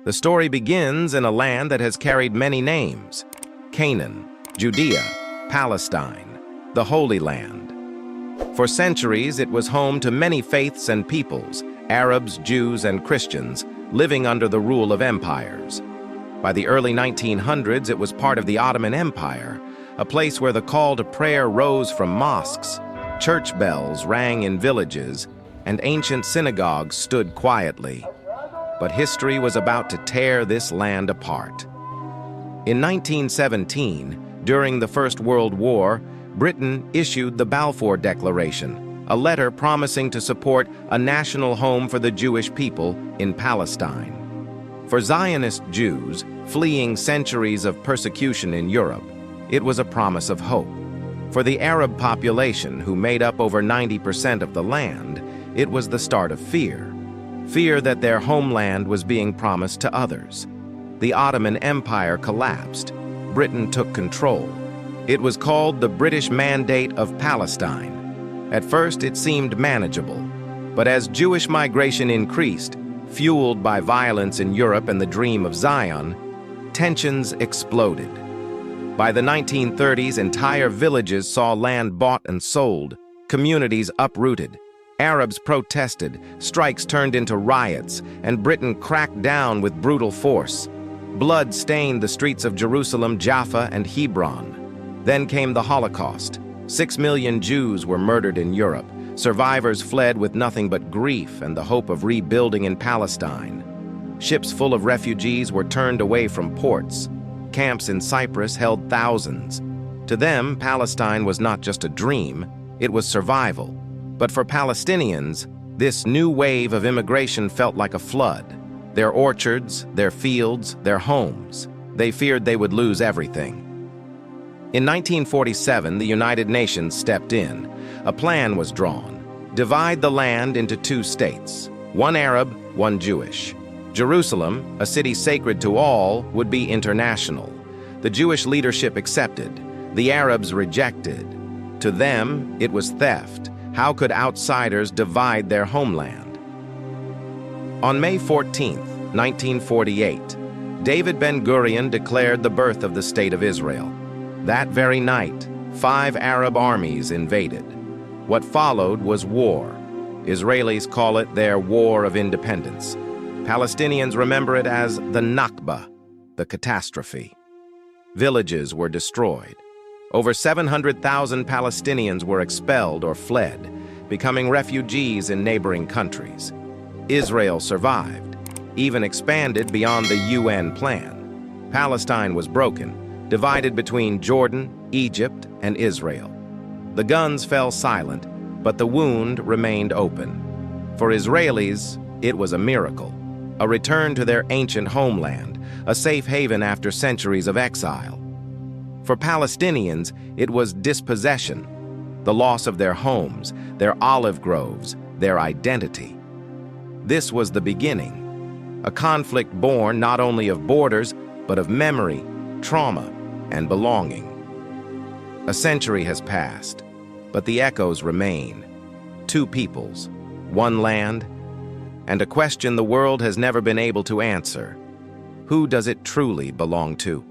The story begins in a land that has carried many names: Canaan, Judea, Palestine, the Holy Land. For centuries, it was home to many faiths and peoples, Arabs, Jews, and Christians, living under the rule of empires. By the early 1900s, it was part of the Ottoman Empire, a place where the call to prayer rose from mosques, church bells rang in villages, and ancient synagogues stood quietly. But history was about to tear this land apart. In 1917, during the First World War, Britain issued the Balfour Declaration, a letter promising to support a national home for the Jewish people in Palestine. For Zionist Jews, fleeing centuries of persecution in Europe, it was a promise of hope. For the Arab population, who made up over 90% of the land, it was the start of fear. Fear that their homeland was being promised to others. The Ottoman Empire collapsed. Britain took control. It was called the British Mandate of Palestine. At first, it seemed manageable. But as Jewish migration increased, fueled by violence in Europe and the dream of Zion, tensions exploded. By the 1930s, entire villages saw land bought and sold, communities uprooted. Arabs protested, strikes turned into riots, and Britain cracked down with brutal force. Blood stained the streets of Jerusalem, Jaffa, and Hebron. Then came the Holocaust. 6 million Jews were murdered in Europe. Survivors fled with nothing but grief and the hope of rebuilding in Palestine. Ships full of refugees were turned away from ports. Camps in Cyprus held thousands. To them, Palestine was not just a dream, it was survival. But for Palestinians, this new wave of immigration felt like a flood. Their orchards, their fields, their homes. They feared they would lose everything. In 1947, the United Nations stepped in. A plan was drawn. Divide the land into 2 states, one Arab, one Jewish. Jerusalem, a city sacred to all, would be international. The Jewish leadership accepted. The Arabs rejected. To them, it was theft. How could outsiders divide their homeland? On May 14, 1948, David Ben-Gurion declared the birth of the State of Israel. That very night, 5 Arab armies invaded. What followed was war. Israelis call it their War of Independence. Palestinians remember it as the Nakba, the Catastrophe. Villages were destroyed. Over 700,000 Palestinians were expelled or fled, becoming refugees in neighboring countries. Israel survived, even expanded beyond the UN plan. Palestine was broken, divided between Jordan, Egypt, and Israel. The guns fell silent, but the wound remained open. For Israelis, it was a miracle, a return to their ancient homeland, a safe haven after centuries of exile. For Palestinians, it was dispossession, the loss of their homes, their olive groves, their identity. This was the beginning, a conflict born not only of borders, but of memory, trauma, and belonging. A century has passed, but the echoes remain. 2 peoples, 1 land, and a question the world has never been able to answer: who does it truly belong to?